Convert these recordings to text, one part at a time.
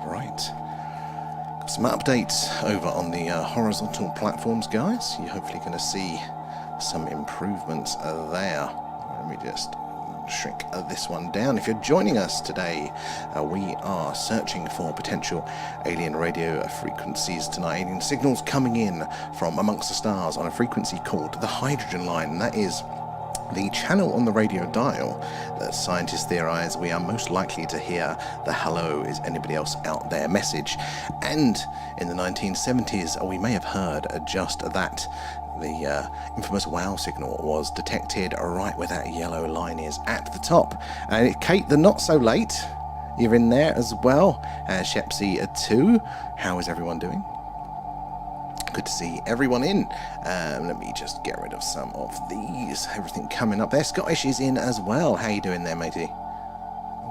Right. Got some updates over on the horizontal platforms, guys. You're hopefully going to see some improvements there. Let me just shrink this one down. If you're joining us today, we are searching for potential alien radio frequencies tonight. Alien signals coming in from amongst the stars on a frequency called the hydrogen line, and that is the channel on the radio dial that scientists theorize we are most likely to hear the "hello, is anybody else out there" message. And in the 1970s, we may have heard just that. The infamous wow signal was detected right where that yellow line is at the top. And Kate, the not so late, you're in there as well. Shepsy 2, how is everyone doing? Good to see everyone in. Let me just get rid of some of these. Everything coming up there. Scottish is in as well. How you doing there, matey?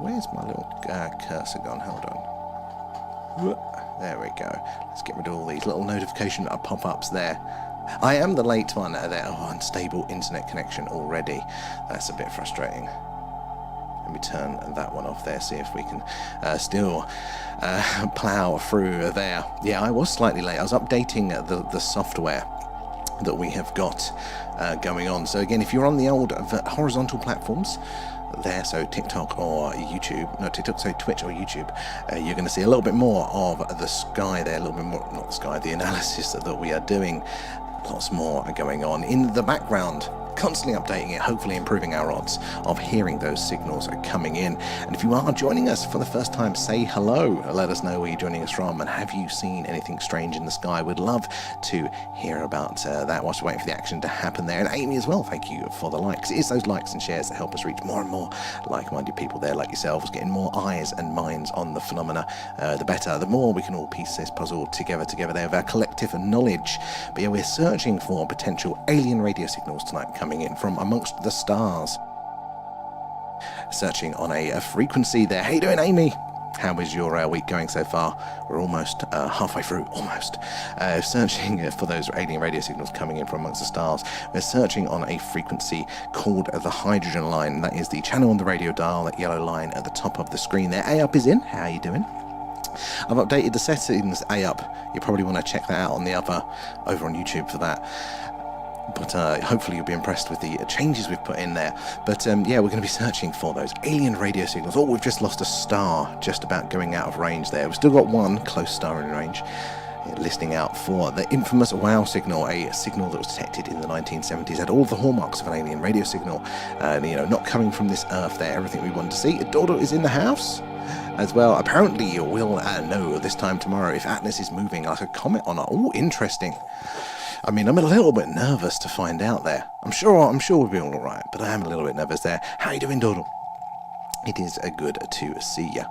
Where's my little cursor gone? Hold on. There we go. Let's get rid of all these little notification pop-ups there. I am the late one there. Oh, unstable internet connection already. That's a bit frustrating. Let me turn that one off there, see if we can still plow through there. Yeah, I was slightly late. I was updating the software that we have got going on. So again, if you're on the old horizontal platforms there, so TikTok or YouTube, no, TikTok, so Twitch or YouTube, you're going to see a little bit more of the sky there, a little bit more, not the sky, the analysis that we are doing. Lots more going on in the background, constantly updating it, hopefully improving our odds of hearing those signals coming in. And if you are joining us for the first time, say hello. Let us know where you're joining us from, and have you seen anything strange in the sky? We'd love to hear about that whilst we're waiting for the action to happen there. And Amy as well, thank you for the likes. It is those likes and shares that help us reach more and more like-minded people there like yourselves, getting more eyes and minds on the phenomena. The better, the more we can all piece this puzzle together there with our collective knowledge. But yeah, we're searching for potential alien radio signals tonight coming in from amongst the stars. Searching on a frequency there. How you doing, Amy? How is your week going so far? We're almost halfway through, almost. Searching for those alien radio signals coming in from amongst the stars. We're searching on a frequency called the hydrogen line. That is the channel on the radio dial, that yellow line at the top of the screen there. A-Up is in. How are you doing? I've updated the settings A-Up. You probably want to check that out on the other, over on YouTube for that. But hopefully you'll be impressed with the changes we've put in there. But yeah, we're going to be searching for those alien radio signals. Oh, we've just lost a star just about going out of range there. We've still got one close star in range. Listening out for the infamous wow signal, a signal that was detected in the 1970s, had all the hallmarks of an alien radio signal. You know, not coming from this earth there, everything we wanted to see. Dodo is in the house as well. Apparently we'll know this time tomorrow if Atlas is moving like a comet or not. Oh, interesting. I mean, I'm a little bit nervous to find out there. I'm sure we'll be all right, but I am a little bit nervous there. How you doing, Dodo? It is good to see you.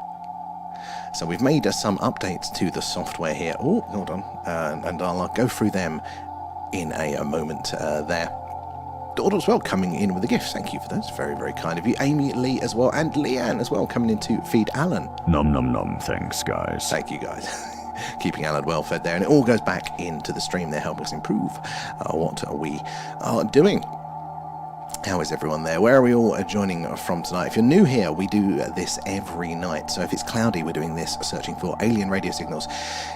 So we've made some updates to the software here. Oh, hold on, and I'll go through them in a moment there. Dodo as well coming in with the gifts. Thank you for those. Very, very kind of you. Amy, Lee as well, and Leanne as well coming in to feed Alan. Nom nom nom. Thanks, guys. Thank you, guys. Keeping Alan well fed there, and it all goes back into the stream there, helping us improve what we are doing. How is everyone there? Where are we all joining from tonight? If you're new here, we do this every night. So if it's cloudy, we're doing this, searching for alien radio signals.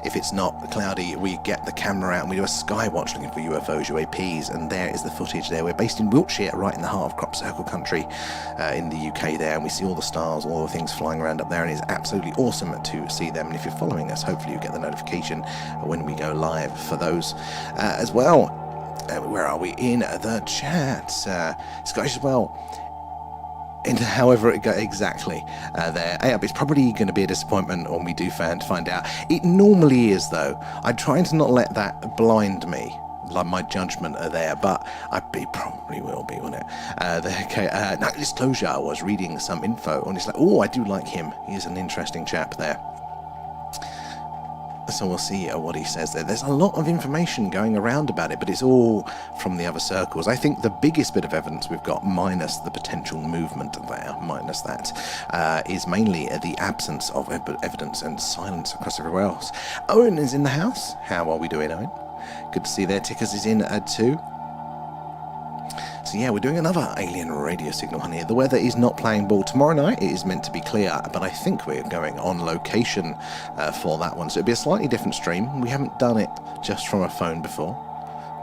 If it's not cloudy, we get the camera out and we do a skywatch looking for UFOs, UAPs, and there is the footage there. We're based in Wiltshire, right in the heart of crop circle country in the UK there, and we see all the stars, all the things flying around up there, and it's absolutely awesome to see them. And if you're following us, hopefully you get the notification when we go live for those as well. Where are we in the chat? Scottish as well. And however it goes exactly there. It's probably going to be a disappointment when we do find out. It normally is, though. I'm trying to not let that blind me, like my judgment there, but probably will be, won't it? Night Disclosure, I was reading some info, and it's like, oh, I do like him. He's an interesting chap there. So we'll see what he says there. There's a lot of information going around about it, but it's all from the other circles. I think the biggest bit of evidence we've got, minus the potential movement there, minus that, is mainly the absence of evidence and silence across everywhere else. Owen is in the house. How are we doing, Owen? Good to see there. Tickers is in too. So yeah, we're doing another alien radio signal hunt here. The weather is not playing ball. Tomorrow night it is meant to be clear, but I think we're going on location for that one. So it'll be a slightly different stream. We haven't done it just from a phone before,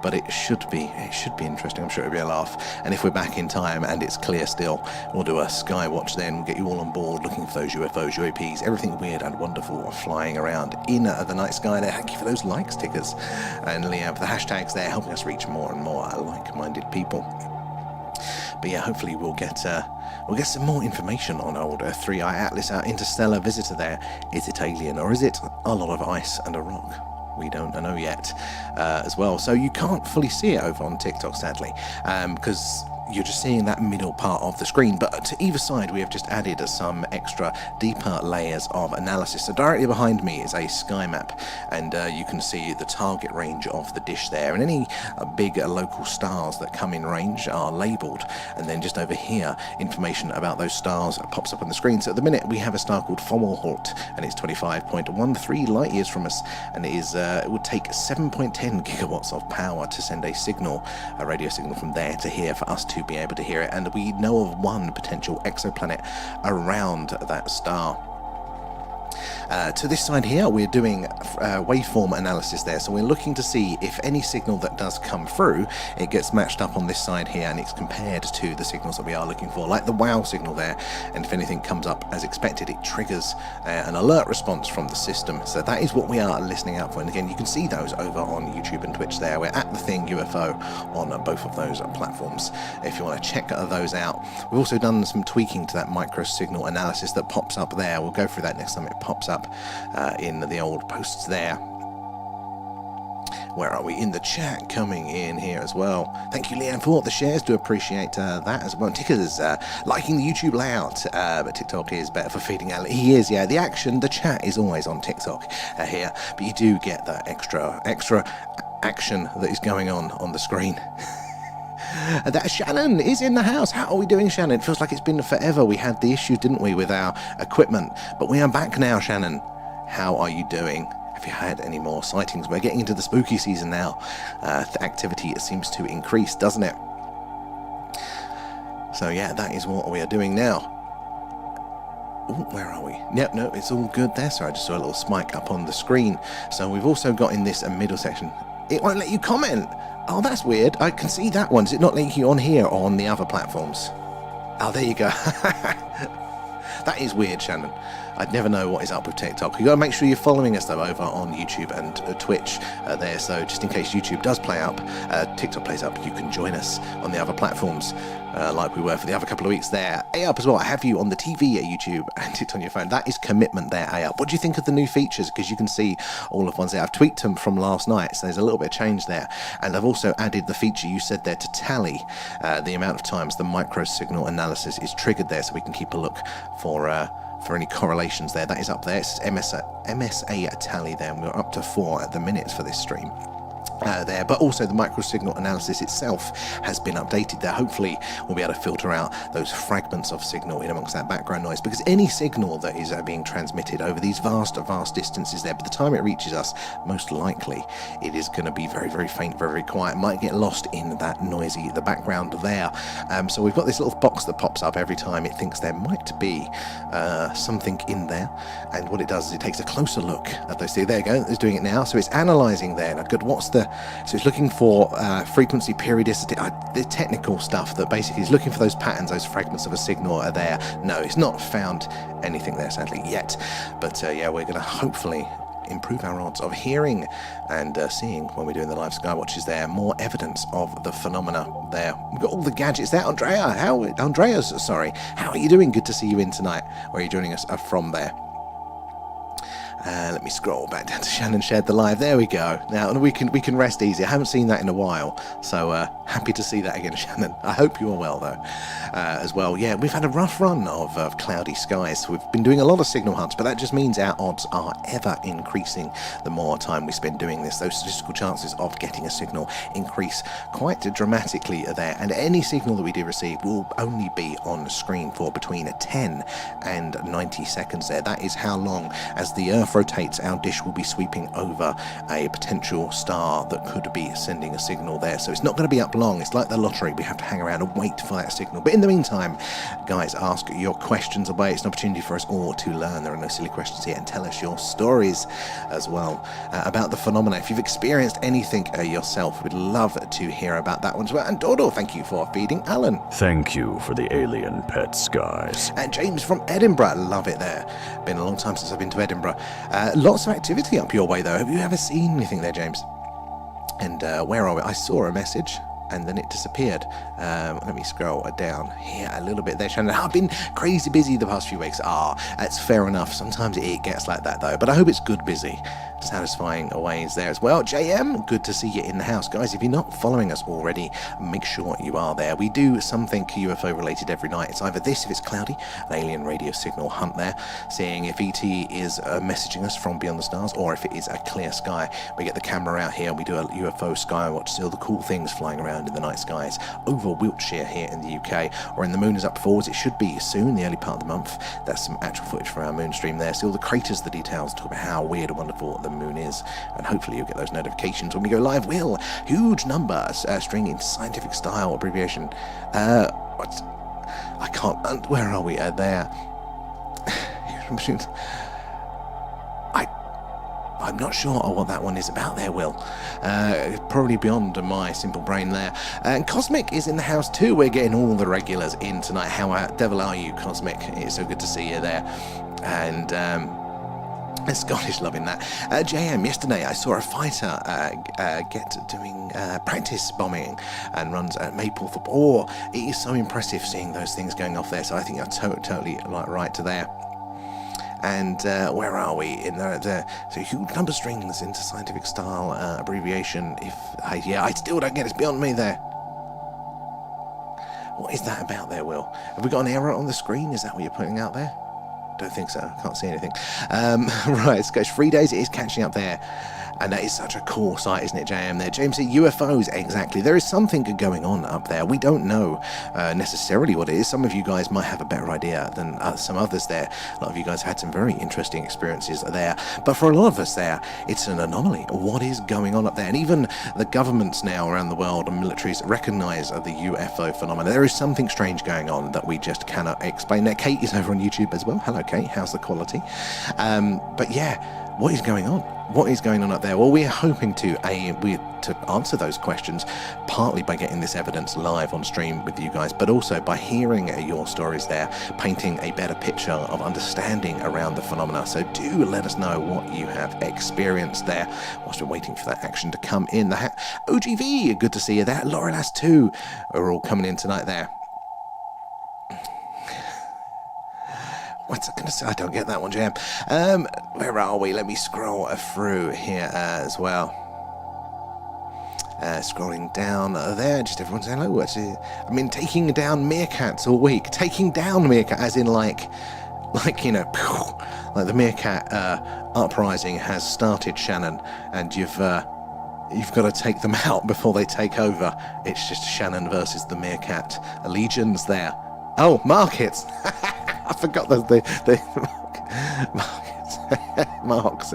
but it should be interesting. I'm sure it'll be a laugh. And if we're back in time and it's clear still, we'll do a skywatch then. We'll get you all on board looking for those UFOs, UAPs, everything weird and wonderful flying around in the night sky there. Thank you for those like stickers and Liam for the hashtags there, helping us reach more and more like-minded people. But yeah, hopefully we'll get some more information on old 3i Atlas, our interstellar visitor there. Is it alien or is it a lot of ice and a rock? We don't know yet as well. So you can't fully see it over on TikTok, sadly, because you're just seeing that middle part of the screen. But to either side, we have just added some extra deeper layers of analysis. So directly behind me is a sky map, and you can see the target range of the dish there. And any big local stars that come in range are labelled. And then just over here, information about those stars pops up on the screen. So at the minute, we have a star called Fomalhaut, and it's 25.13 light years from us. And it would take 7.10 gigawatts of power to send a signal, a radio signal from there to here for us to be able to hear it. And we know of one potential exoplanet around that star. To this side here, we're doing waveform analysis there, so we're looking to see if any signal that does come through, it gets matched up on this side here and it's compared to the signals that we are looking for, like the wow signal there. And if anything comes up as expected, it triggers an alert response from the system. So that is what we are listening out for. And again, you can see those over on YouTube and Twitch there. We're at The Thing UFO on both of those platforms if you want to check those out. We've also done some tweaking to that micro signal analysis that pops up there. We'll go through that next time it pops up in the old posts there. Where are we? In the chat coming in here as well. Thank you, Leanne, for the shares. Do appreciate that as well. Ticker's liking the YouTube layout, but TikTok is better for feeding out. He is, yeah. The action, the chat is always on TikTok here, but you do get that extra action that is going on the screen. That Shannon is in the house. How are we doing, Shannon? It feels like it's been forever. We had the issue, didn't we, with our equipment, but we are back now, Shannon. How are you doing? Have you had any more sightings? We're getting into the spooky season now. The activity seems to increase, doesn't it? So yeah, that is what we are doing now. Ooh, where are we? Yep, no, it's all good there. Sorry, I just saw a little spike up on the screen. So we've also got in this middle section, it won't let you comment. Oh, that's weird. I can see that one. Is it not letting you on here or on the other platforms? Oh, there you go. That is weird, Shannon. I'd never know what is up with TikTok. You've got to make sure you're following us, though, over on YouTube and Twitch there. So just in case YouTube does play up, TikTok plays up, you can join us on the other platforms like we were for the other couple of weeks there. A-Up as well. I have you on the TV at YouTube and it's on your phone. That is commitment there, A-Up. What do you think of the new features? Because you can see all of ones there. I've tweaked them from last night, so there's a little bit of change there. And I've also added the feature you said there to tally the amount of times the micro signal analysis is triggered there, so we can keep a look for any correlations there. That is up there. It's MSA tally there, and we're up to 4 at the minute for this stream. There, but also the micro signal analysis itself has been updated there. Hopefully we'll be able to filter out those fragments of signal in amongst that background noise, because any signal that is being transmitted over these vast distances there, by the time it reaches us, most likely it is going to be very, very faint, very, very quiet. It might get lost in that noisy the background there. So we've got this little box that pops up every time it thinks there might be something in there, and what it does is it takes a closer look at those. See, there you go, it's doing it now. So it's analysing there. Now, good, so it's looking for frequency, periodicity, the technical stuff that basically is looking for those patterns, those fragments of a signal are there. No, it's not found anything there, sadly, yet. But yeah, we're going to hopefully improve our odds of hearing and seeing when we're doing the live skywatches there. More evidence of the phenomena there. We've got all the gadgets there. Andreas, sorry. How are you doing? Good to see you in tonight. Where are you joining us from there? Let me scroll back down to Shannon shared the live. There we go. Now we can rest easy. I haven't seen that in a while, so happy to see that again, Shannon. I hope you are well though, as well. Yeah, we've had a rough run of cloudy skies. So we've been doing a lot of signal hunts, but that just means our odds are ever increasing the more time we spend doing this. Those statistical chances of getting a signal increase quite dramatically there, and any signal that we do receive will only be on screen for between 10 and 90 seconds there. That is how long as the Earth Earth rotates, our dish will be sweeping over a potential star that could be sending a signal there. So it's not going to be up long. It's like the lottery. We have to hang around and wait for that signal. But in the meantime, guys, ask your questions away. It's an opportunity for us all to learn. There are no silly questions here. And tell us your stories as well about the phenomena. If you've experienced anything yourself, we'd love to hear about that one as well. And Dodo, thank you for feeding Alan. Thank you for the alien pets, guys. And James from Edinburgh, love it there. Been a long time since I've been to Edinburgh. Lots of activity up your way though. Have you ever seen anything there, James? And where are we? I saw a message and then it disappeared. Let me scroll down here a little bit there, Shannon. I've been crazy busy the past few weeks. That's fair enough. Sometimes it gets like that though, but I hope it's good busy. Satisfying ways there as well. JM, good to see you in the house. Guys, if you're not following us already, make sure you are there. We do something UFO related every night. It's either this, if it's cloudy, an alien radio signal hunt there, seeing if ET is messaging us from beyond the stars, or if it is a clear sky. We get the camera out here and we do a UFO skywatch, see all the cool things flying around in the night skies over Wiltshire here in the UK, or in the moon is up forwards. It should be soon, the early part of the month. That's some actual footage from our moon stream there. See all the craters, the details, talk about how weird and wonderful the moon is, and hopefully you'll get those notifications when we go live. Will, huge numbers, string in scientific style abbreviation. What? I can't. Where are we? There. I'm not sure what that one is about there, Will. Probably beyond my simple brain there. And Cosmic is in the house too. We're getting all the regulars in tonight. How devil are you, Cosmic? It's so good to see you there. And Scottish loving that. JM, yesterday I saw a fighter doing practice bombing and runs at Maplethorpe. It is so impressive seeing those things going off there. So I think you're totally right to there. And where are we? In the so huge number strings into scientific style abbreviation. I still don't get it. It's beyond me there. What is that about there, Will? Have we got an error on the screen? Is that what you're putting out there? Don't think so. Can't see anything. Right, it's 3 days. It is catching up there. And that is such a cool site, isn't it, JM there? James said UFOs, exactly. There is something going on up there. We don't know necessarily what it is. Some of you guys might have a better idea than some others there. A lot of you guys had some very interesting experiences there. But for a lot of us there, it's an anomaly. What is going on up there? And even the governments now around the world and militaries recognize the UFO phenomena. There is something strange going on that we just cannot explain. Now, Kate is over on YouTube as well. Hello, Kate. How's the quality? But yeah, what is going on? What is going on up there? Well, we're hoping to answer those questions, partly by getting this evidence live on stream with you guys, but also by hearing your stories there, painting a better picture of understanding around the phenomena. So do let us know what you have experienced there whilst we're waiting for that action to come in. OGV, good to see you there. Laurelas too, are all coming in tonight there. What's I going to say? I don't get that one, Jam. Where are we? Let me scroll through here as well. Scrolling down there, just everyone saying hello. I mean, taking down meerkats all week. Taking down meerkat, as in like you know, like the meerkat uprising has started, Shannon, and you've got to take them out before they take over. It's just Shannon versus the meerkat legions there. Oh, markets. I forgot the marks.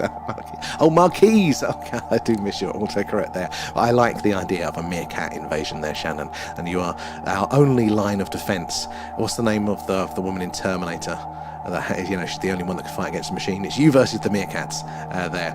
Oh, marquees. Okay, I do miss your autocorrect there. But I like the idea of a meerkat invasion there, Shannon. And you are our only line of defence. What's the name of the woman in Terminator? You know, she's the only one that can fight against the machine. It's you versus the meerkats there.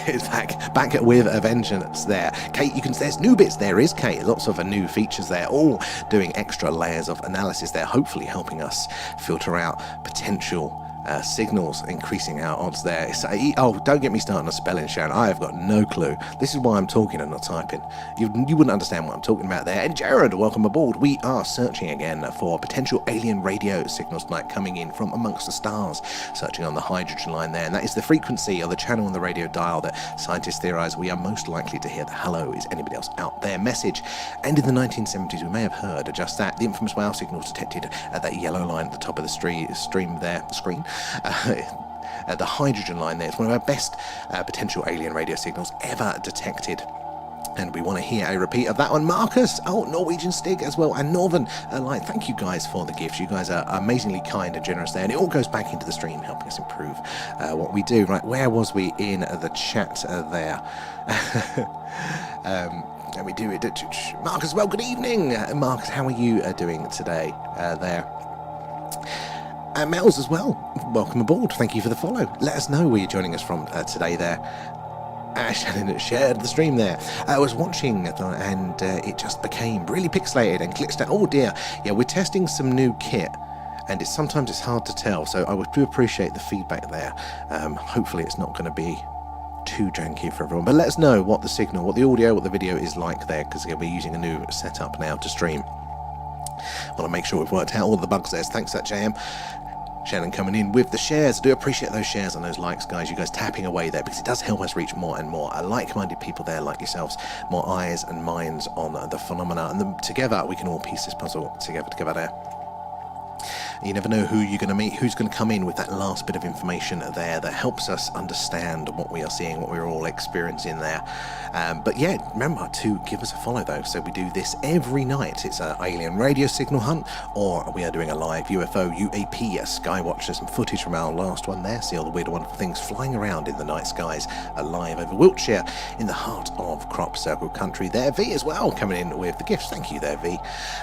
It's back with a vengeance there. Kate, there's new bits. There is, Kate. Lots of new features there, all doing extra layers of analysis there, hopefully helping us filter out potential signals, increasing our odds there. Don't get me started on spelling, Sharon. I have got no clue. This is why I'm talking and not typing. You wouldn't understand what I'm talking about there. And Jared, welcome aboard. We are searching again for potential alien radio signals tonight coming in from amongst the stars, searching on the hydrogen line there. And that is the frequency or the channel on the radio dial that scientists theorize we are most likely to hear the hello, is anybody else out there message. And in the 1970s, we may have heard just that. The infamous WOW signals detected at that yellow line at the top of the screen. The hydrogen line there. It's one of our best potential alien radio signals ever detected. And we want to hear a repeat of that one. Marcus, Norwegian Stig as well, and Northern Light. Thank you guys for the gifts. You guys are amazingly kind and generous there, and it all goes back into the stream, helping us improve what we do. Right, where was we in the chat there? And we do it. Marcus, well, good evening. Marcus, how are you doing today there? And Mel's as well. Welcome aboard. Thank you for the follow. Let us know where you're joining us from today there. Shannon shared the stream there. I was watching and it just became really pixelated and glitched out. Oh dear. Yeah, we're testing some new kit and sometimes it's hard to tell, so I do appreciate the feedback there. Hopefully it's not going to be too janky for everyone, but let us know what the signal, what the audio, what the video is like there, because we're using a new setup now to stream. I want to make sure we've worked out all the bugs there. So thanks for that, JM. Shannon coming in with the shares. I do appreciate those shares and those likes, guys. You guys tapping away there, because it does help us reach more and more like-minded people there like yourselves, more eyes and minds on the phenomena, and then together we can all piece this puzzle together there. You never know who you're going to meet, who's going to come in with that last bit of information there that helps us understand what we are seeing, what we're all experiencing there. But yeah, remember to give us a follow though. So we do this every night. It's an alien radio signal hunt, or we are doing a live UFO, UAP, skywatcher, some footage from our last one there. See all the weird wonderful things flying around in the night skies, live over Wiltshire in the heart of crop circle country there. V as well coming in with the gifts. Thank you there, V.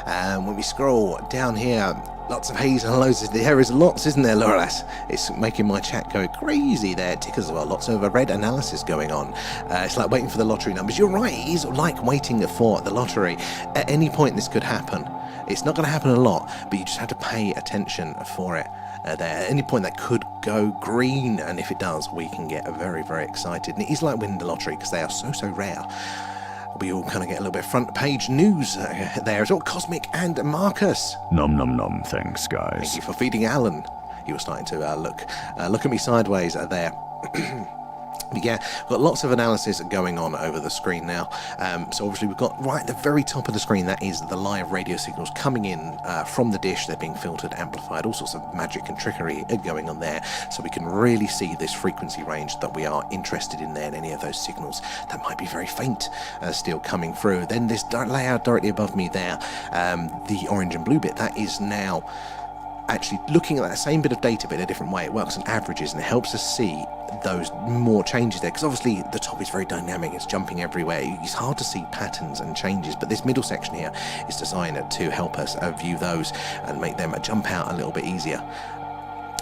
When we scroll down here, lots of haze and loads of there is lots, isn't there, Lorelas? It's making my chat go crazy there. Tickers as well, lots of red analysis going on. It's like waiting for the lottery numbers. You're right, it is like waiting for the lottery. At any point this could happen. It's not going to happen a lot, but you just have to pay attention for it. There at any point that could go green, and if it does, we can get very, very excited. And it is like winning the lottery, because they are so rare. We all kind of get a little bit front page news there as well. Cosmic and Marcus. Nom nom nom, thanks guys. Thank you for feeding Alan. You were starting to look at me sideways there. But yeah, we've got lots of analysis going on over the screen now. So obviously we've got right at the very top of the screen, that is the live radio signals coming in from the dish. They're being filtered, amplified, all sorts of magic and trickery going on there. So we can really see this frequency range that we are interested in there, and any of those signals that might be very faint still coming through. Then this layout directly above me there, the orange and blue bit, that is now actually looking at that same bit of data but in a different way. It works on averages and it helps us see those more changes there, because obviously the top is very dynamic, it's jumping everywhere, it's hard to see patterns and changes, but this middle section here is designed to help us view those and make them jump out a little bit easier.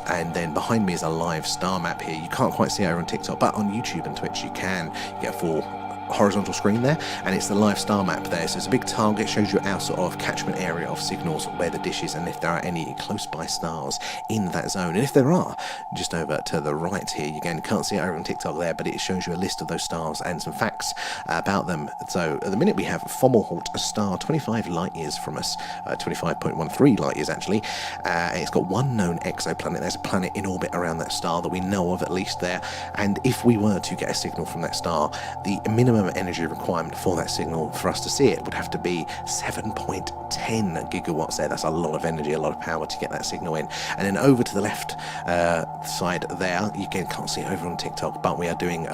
And then behind me is a live star map here. You can't quite see it over on TikTok, but on YouTube and Twitch you can. You get a full horizontal screen there, and it's the live star map there. So it's a big target, shows you our sort of catchment area of signals, where the dish is, and if there are any close by stars in that zone. And if there are, just over to the right here, you again can't see it over on TikTok there, but it shows you a list of those stars and some facts about them. So at the minute we have Fomalhaut, a star 25 light years from us, 25.13 light years actually. It's got one known exoplanet. There's a planet in orbit around that star that we know of, at least there. And if we were to get a signal from that star, the minimum energy requirement for that signal for us to see it would have to be 7.10 gigawatts there. That's a lot of energy, a lot of power to get that signal in. And then over to the left side there, you again can't see it over on TikTok, but we are doing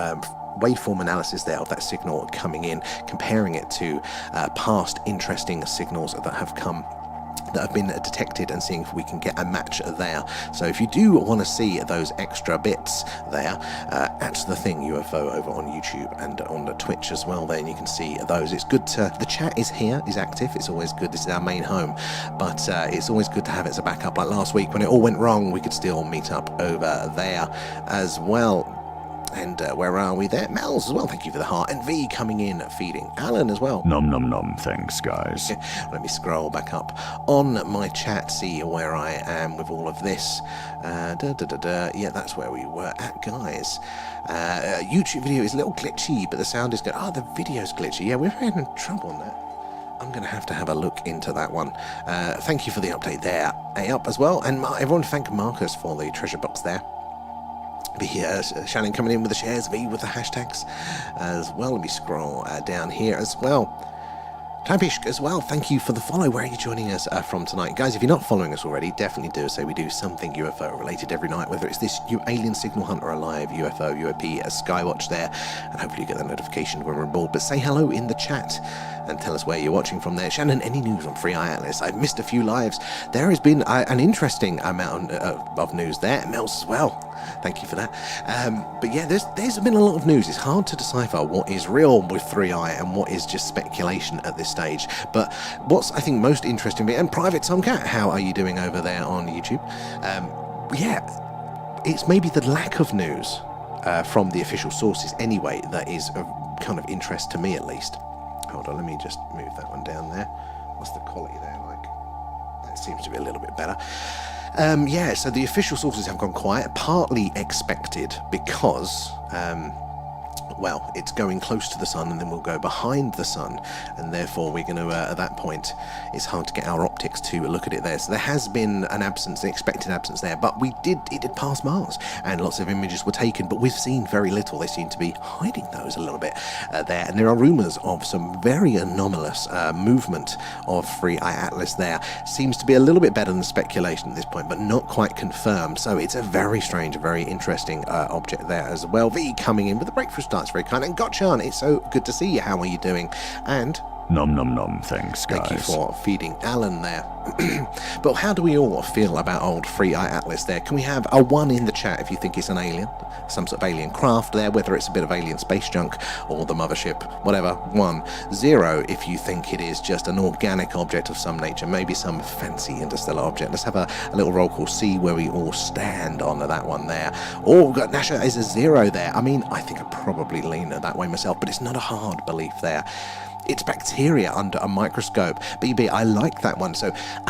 waveform analysis there of that signal coming in, comparing it to past interesting signals that have been detected, and seeing if we can get a match there. So if you do want to see those extra bits there, at the thing UFO over on YouTube and on the Twitch as well, then you can see those. It's good to, the chat is here, is active, it's always good. This is our main home, but it's always good to have it as a backup. Like last week when it all went wrong, we could still meet up over there as well. And where are we there? Mel's as well, thank you for the heart. And V coming in, feeding Alan as well. Nom nom nom, thanks guys. Let me scroll back up on my chat, see where I am with all of this. Yeah, that's where we were at, guys. YouTube video is a little glitchy, but the sound is good. Oh, the video's glitchy. Yeah, we're having trouble on that. I'm going to have a look into that one. Thank you for the update there. Up as well. And everyone thank Marcus for the treasure box there. Be here, Shannon coming in with the shares, V with the hashtags as well. Let me scroll down here as well. Kapish as well, thank you for the follow. Where are you joining us from tonight? Guys, if you're not following us already, definitely do so. We do something UFO related every night, whether it's this alien signal hunt or a live UFO, UAP, a skywatch there, and hopefully you get the notification when we're aboard. But say hello in the chat and tell us where you're watching from there. Shannon, any news on Free Eye Atlas? I've missed a few lives. There has been an interesting amount of news there. Mel's as well. Thank you for that. But yeah, there's been a lot of news. It's hard to decipher what is real with 3i and what is just speculation at this stage. But what's, I think, most interesting, and Private Tomcat, how are you doing over there on YouTube? Yeah, it's maybe the lack of news from the official sources anyway that is of kind of interest to me, at least. Hold on, let me just move that one down there. What's the quality there like? That seems to be a little bit better. Yeah, so the official sources have gone quiet, partly expected because, well, it's going close to the sun and then we'll go behind the sun, and therefore we're going to, at that point, it's hard to get our optics to look at it there. So there has been an absence, an expected absence there, but it did pass Mars, and lots of images were taken, but we've seen very little. They seem to be hiding those a little bit there, and there are rumours of some very anomalous movement of Free Eye Atlas there. Seems to be a little bit better than speculation at this point, but not quite confirmed, so it's a very strange, very interesting object there as well. V coming in with the breakthrough starts very kind, and Gotchan, it's so good to see you. How are you doing? And Nom nom nom, thanks guys. thank you for feeding Alan there. But how do we all feel about old Free Eye Atlas there? Can we have a 1 in the chat if you think it's an alien, some sort of alien craft there, whether it's a bit of alien space junk or the mothership, whatever. 1. 0 if you think it is just an organic object of some nature, maybe some fancy interstellar object. Let's have a little roll call, see where we all stand on that one there. Oh, we've got Nasha is a 0 there. I mean, I think I probably lean that way myself, but it's not a hard belief there. It's bacteria under a microscope. BB, I like that one. So as